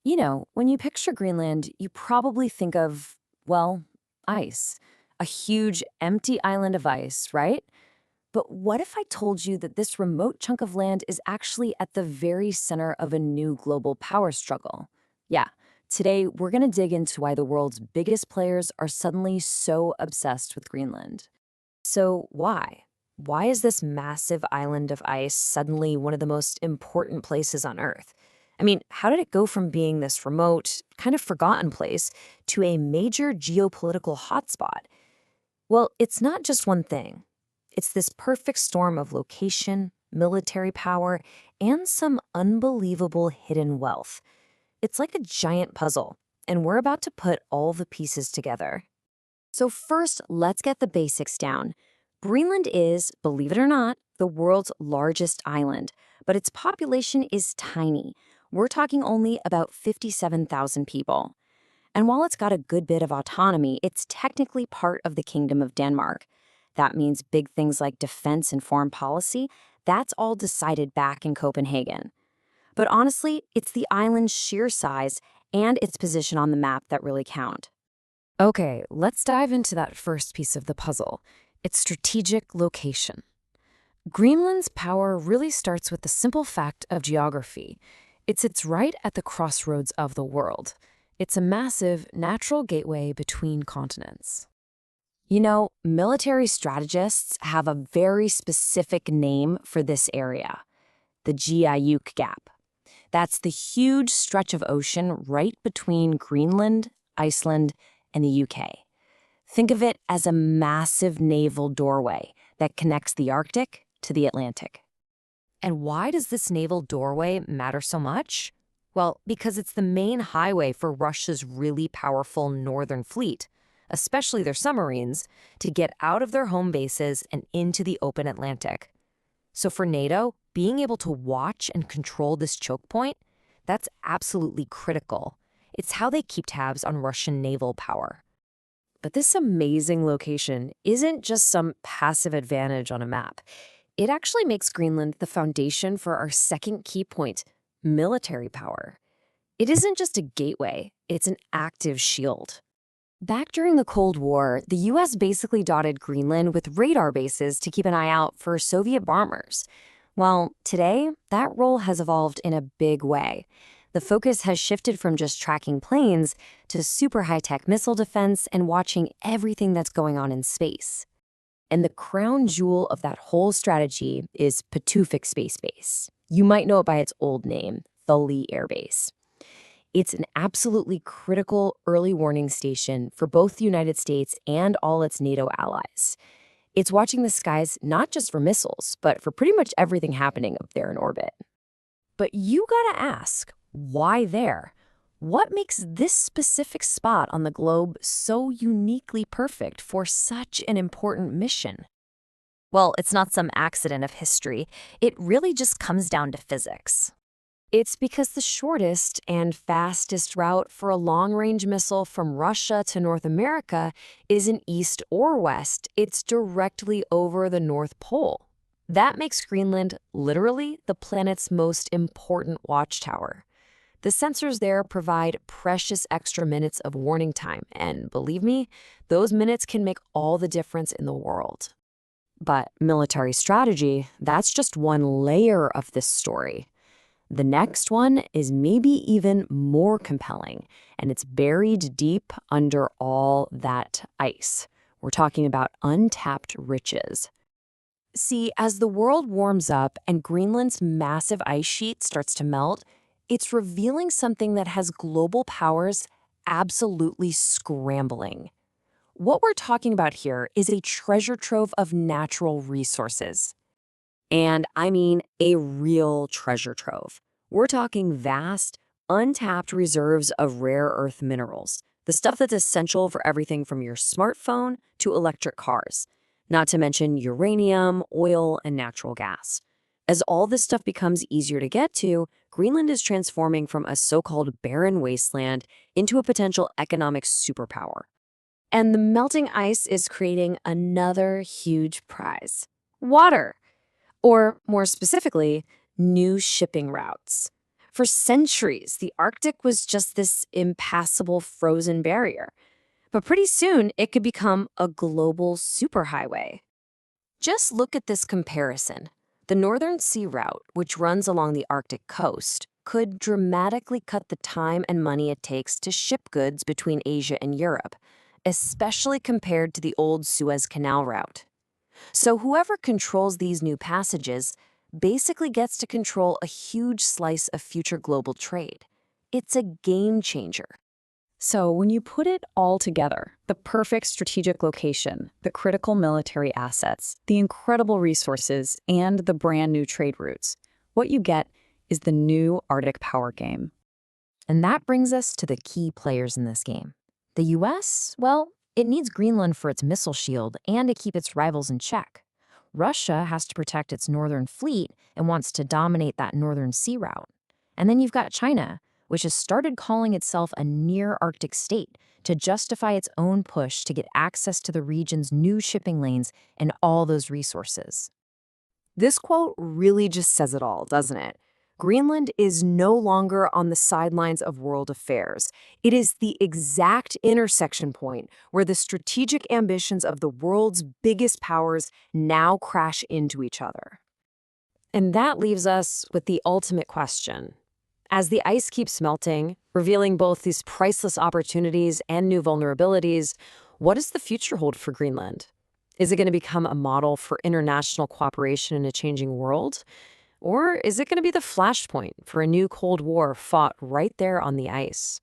When you picture Greenland, you probably think of, well, ice. A huge, empty island of ice, right? But what if I told you that this remote chunk of land is actually at the very center of a new global power struggle? Yeah, today we're going to dig into why the world's biggest players are suddenly so obsessed with Greenland. So, why? Why is this massive island of ice suddenly one of the most important places on Earth? I mean, how did it go from being this remote, kind of forgotten place to a major geopolitical hotspot? Well, it's not just one thing. It's this perfect storm of location, military power, and some unbelievable hidden wealth. It's like a giant puzzle, and we're about to put all the pieces together. So, first, let's get the basics down. Greenland is, believe it or not, the world's largest island, but its population is tiny. We're talking only about 57,000 people. And while it's got a good bit of autonomy, it's technically part of the Kingdom of Denmark. That means big things like defense and foreign policy, that's all decided back in Copenhagen. But honestly, it's the island's sheer size and its position on the map that really count. Okay, let's dive into that first piece of the puzzle, its strategic location. Greenland's power really starts with the simple fact of geography. It's right at the crossroads of the world. It's a massive natural gateway between continents. Military strategists have a very specific name for this area, the Geopolitics Gap. That's the huge stretch of ocean right between Greenland, Iceland, and the UK. Think of it as a massive naval doorway that connects the Arctic to the Atlantic. And why does this naval doorway matter so much? Well, because it's the main highway for Russia's really powerful northern fleet, especially their submarines, to get out of their home bases and into the open Atlantic. So for NATO, being able to watch and control this choke point, that's absolutely critical. It's how they keep tabs on Russian naval power. But this amazing location isn't just some passive advantage on a map. It actually makes Greenland the foundation for our second key point, military power. It isn't just a gateway, it's an active shield. Back during the Cold War, the US basically dotted Greenland with radar bases to keep an eye out for Soviet bombers. Well, today, that role has evolved in a big way. The focus has shifted from just tracking planes to super high-tech missile defense and watching everything that's going on in space. And the crown jewel of that whole strategy is Patuxent Space Base. You might know it by its old name, Thule Air Base. It's an absolutely critical early warning station for both the United States and all its NATO allies. It's watching the skies not just for missiles, but for pretty much everything happening up there in orbit. But you gotta ask, why there? What makes this specific spot on the globe so uniquely perfect for such an important mission? Well, it's not some accident of history. It really just comes down to physics. It's because the shortest and fastest route for a long-range missile from Russia to North America isn't east or west. It's directly over the North Pole. That makes Greenland literally the planet's most important watchtower. The sensors there provide precious extra minutes of warning time, and believe me, those minutes can make all the difference in the world. But military strategy, that's just one layer of this story. The next one is maybe even more compelling, and it's buried deep under all that ice. We're talking about untapped riches. See, as the world warms up and Greenland's massive ice sheet starts to melt, it's revealing something that has global powers absolutely scrambling. What we're talking about here is a treasure trove of natural resources. And I mean a real treasure trove. We're talking vast, untapped reserves of rare earth minerals, the stuff that's essential for everything from your smartphone to electric cars, not to mention uranium, oil, and natural gas. As all this stuff becomes easier to get to, Greenland is transforming from a so-called barren wasteland into a potential economic superpower. And the melting ice is creating another huge prize: water. Or more specifically, new shipping routes. For centuries, the Arctic was just this impassable frozen barrier. But pretty soon, it could become a global superhighway. Just look at this comparison. The Northern Sea Route, which runs along the Arctic coast, could dramatically cut the time and money it takes to ship goods between Asia and Europe, especially compared to the old Suez Canal route. So whoever controls these new passages basically gets to control a huge slice of future global trade. It's a game changer. So when you put it all together, the perfect strategic location, the critical military assets, the incredible resources, and the brand new trade routes, what you get is the new Arctic power game. And that brings us to the key players in this game. The US, well, it needs Greenland for its missile shield and to keep its rivals in check. Russia has to protect its northern fleet and wants to dominate that northern sea route. And then you've got China, which has started calling itself a near-Arctic state to justify its own push to get access to the region's new shipping lanes and all those resources. This quote really just says it all, doesn't it? Greenland is no longer on the sidelines of world affairs. It is the exact intersection point where the strategic ambitions of the world's biggest powers now crash into each other. And that leaves us with the ultimate question. As the ice keeps melting, revealing both these priceless opportunities and new vulnerabilities, what does the future hold for Greenland? Is it going to become a model for international cooperation in a changing world? Or is it going to be the flashpoint for a new Cold War fought right there on the ice?